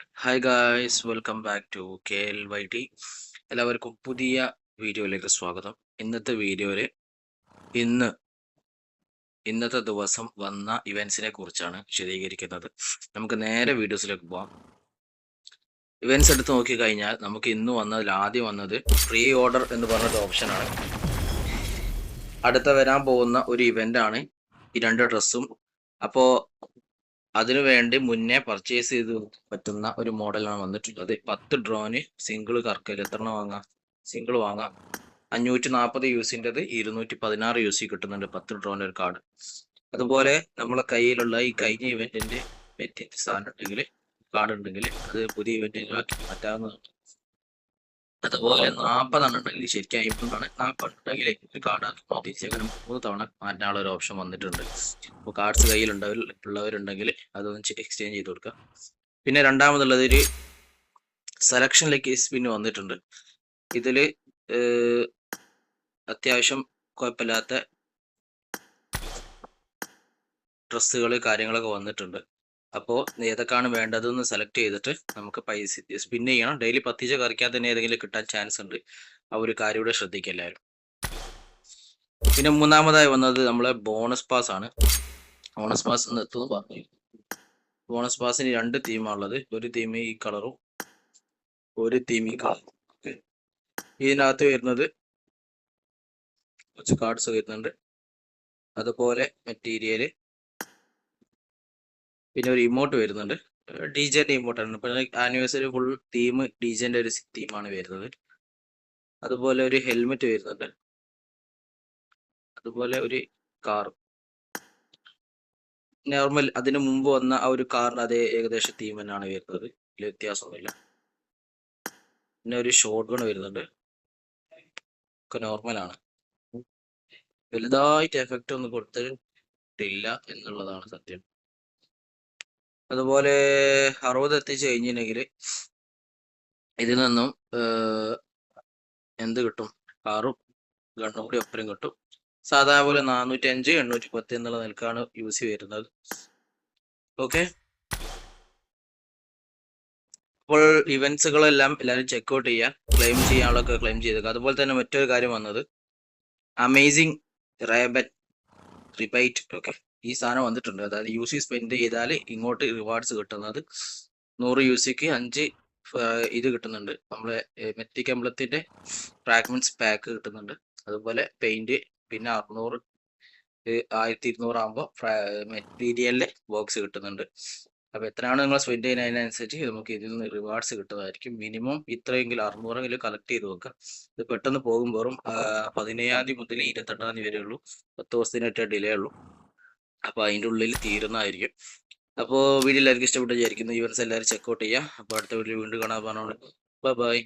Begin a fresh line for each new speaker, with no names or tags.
Hi guys, welcome back to KLYT. എല്ലാവർക്കും പുതിയ വീഡിയോയിലേക്ക് സ്വാഗതം. ഇന്നത്തെ വീഡിയോയിൽ ഇന്നത്തെ ദിവസം വന്ന ഇവൻസിനെ കുറിച്ചാണ് വിശദീകരിക്കുന്നത്. നമുക്ക് നേരെ വീഡിയോസിലേക്ക് പോവാം. ഇവൻസ് എടുത്ത് നോക്കിക്കഴിഞ്ഞാൽ നമുക്ക് ഇന്ന് ആദ്യം വന്നത് പ്രീ ഓർഡർ എന്ന് പറഞ്ഞൊരു ഓപ്ഷനാണ്. അടുത്ത വരാൻ പോകുന്ന ഒരു ഇവൻ്റാണ് ഈ രണ്ട് ഡ്രസ്സും. അപ്പോൾ അതിനു വേണ്ടി മുന്നേ പർച്ചേസ് ചെയ്ത് പറ്റുന്ന ഒരു മോഡലാണ് വന്നിട്ടുള്ളത്. 10 ഡ്രോന് സിംഗിൾ കറക്കൽ എത്രണ്ണം വാങ്ങാം? സിംഗിൾ വാങ്ങാം. 540 യൂസിൻ്റെത് 216 യൂസി കിട്ടുന്നുണ്ട് 10 ഡ്രോൻ്റെ ഒരു കാർഡ്. അതുപോലെ നമ്മളെ കയ്യിലുള്ള ഈ കഴിഞ്ഞ ഇവന്റിന്റെ സാധനം ഉണ്ടെങ്കിൽ കാർഡ് ഉണ്ടെങ്കിൽ അത് പുതിയ ഇവന്റിലാക്കി മാറ്റാവുന്നതാണ്. അതുപോലെ 40 ഉണ്ടെങ്കിൽ ശരിക്കും 50 40 ഉണ്ടെങ്കിൽ ഒരു കാർഡ് തിരിച്ചങ്ങനെ 3 തവണ മാറ്റാനുള്ള ഒരു ഓപ്ഷൻ വന്നിട്ടുണ്ട്. അപ്പോൾ കാർഡ്സ് കയ്യിലുള്ളവരുണ്ടെങ്കിൽ അതൊന്ന് എക്സ്ചേഞ്ച് ചെയ്ത് കൊടുക്കുക. പിന്നെ രണ്ടാമതുള്ളത് ഒരു സെലക്ഷനിലേക്ക് സ്പിൻ വന്നിട്ടുണ്ട്. ഇതിൽ അത്യാവശ്യം കുഴപ്പമില്ലാത്ത ഡ്രസ്സുകൾ കാര്യങ്ങളൊക്കെ വന്നിട്ടുണ്ട്. അപ്പോൾ ഏതൊക്കെയാണ് വേണ്ടതെന്ന് സെലക്ട് ചെയ്തിട്ട് നമുക്ക് പൈസ സ്പിൻ ചെയ്യണം. ഡെയിലി 10 കറിക്കാൻ തന്നെ ഏതെങ്കിലും കിട്ടാൻ ചാൻസ് ഉണ്ട്. ആ ഒരു കാര്യം ഇവിടെ ശ്രദ്ധിക്കുക എല്ലാവരും. പിന്നെ മൂന്നാമതായി വന്നത് നമ്മളെ ബോണസ് പാസ് ആണ്. ബോണസ് പാസ് എത്തുന്നു പറഞ്ഞു. ബോണസ് പാസിന് 2 തീമാണുള്ളത്. ഒരു തീം ഈ കളറും ഒരു തീം ഈ കളറും. ഇതിനകത്ത് വരുന്നത് കുറച്ച് കാർഡ്സ് വരുന്നുണ്ട്. അതുപോലെ മെറ്റീരിയൽ, പിന്നെ ഒരു ഇമോട്ട് വരുന്നുണ്ട്. ഡിജെന്റെ ഇമോട്ടാണ്. ഇപ്പൊ ആനിവേഴ്സറി ഫുൾ തീം ഡിജെന്റെ ഒരു തീമാണ് വരുന്നത്. അതുപോലെ ഒരു ഹെൽമെറ്റ് വരുന്നുണ്ട്. അതുപോലെ ഒരു കാർ നോർമൽ അതിനു മുമ്പ് വന്ന ആ ഒരു കാറിന് അതേ ഏകദേശം തീം തന്നെയാണ് വരുന്നത്. ഇതിൽ വ്യത്യാസമൊന്നുമില്ല. പിന്നെ ഒരു ഷോട്ട് ഗൺ വരുന്നുണ്ട്. ഒക്കെ നോർമലാണ്. വലുതായിട്ട് എഫക്റ്റ് ഒന്നും കൊടുത്തിട്ടില്ല എന്നുള്ളതാണ് സത്യം. അതുപോലെ 60 എത്തിച്ച് കഴിഞ്ഞിട്ടുണ്ടെങ്കിൽ ഇതിൽ നിന്നും എന്ത് കിട്ടും? കാറും ഗണ്ണും കൂടി ഒപ്പരം കിട്ടും. സാധാ പോലെ 405 810 എന്നുള്ള നിലക്കാണ് യൂസ് വരുന്നത്. ഓക്കെ, അപ്പോൾ ഇവന്റ്സുകളെല്ലാം എല്ലാവരും ചെക്ക്ഔട്ട് ചെയ്യുക. ക്ലെയിം ചെയ്യാനുള്ളതൊക്കെ ക്ലെയിം ചെയ്തേക്കുക. അതുപോലെ തന്നെ മറ്റൊരു കാര്യം വന്നത് അമേസിങ് റിബൈറ്റ്. ഓക്കെ, ഈ സാധനം വന്നിട്ടുണ്ട്. അതായത് യൂസി സ്പെൻഡ് ചെയ്താൽ ഇങ്ങോട്ട് റിവാർഡ്സ് കിട്ടുന്നത് 100 യൂസിക്ക് 5 ഇത് കിട്ടുന്നുണ്ട്. നമ്മളെ മെറ്റിക് എംബ്ലത്തിന്റെ ഫ്രാഗ്മെന്റ്സ് പാക്ക് കിട്ടുന്നുണ്ട്. അതുപോലെ പെയിന്റ്, പിന്നെ 600 1200 ആകുമ്പോൾ മെറ്റീരിയലിന്റെ ബോക്സ് കിട്ടുന്നുണ്ട്. അപ്പൊ എത്രയാണ് നിങ്ങൾ സ്പെൻഡ് ചെയ്യുന്നതിനനുസരിച്ച് നമുക്ക് ഇതിൽ നിന്ന് റിവാർഡ്സ് കിട്ടുന്നതായിരിക്കും. മിനിമം ഇത്രയെങ്കിലും 600 കളക്ട് ചെയ്ത് വെക്കുക. ഇത് പെട്ടെന്ന് പോകുമ്പോഴും 17 തീയതി മുതൽ 28 തീയതി വരെ ഉള്ളൂ. 10 ദിവസത്തിനൊറ്റ ഡിലേ ഉള്ളൂ. അപ്പൊ അതിൻ്റെ ഉള്ളിൽ തീരുന്നതായിരിക്കും. അപ്പോൾ വീഡിയോ എല്ലാവർക്കും ഇഷ്ടപ്പെട്ട് വിചാരിക്കുന്നു. ഇവൻസ് എല്ലാവരും ചെക്കൗട്ട് ചെയ്യുക. അപ്പോൾ അടുത്ത വീഡിയോ വീണ്ടും കാണാൻ പറഞ്ഞോളൂ. ബൈ.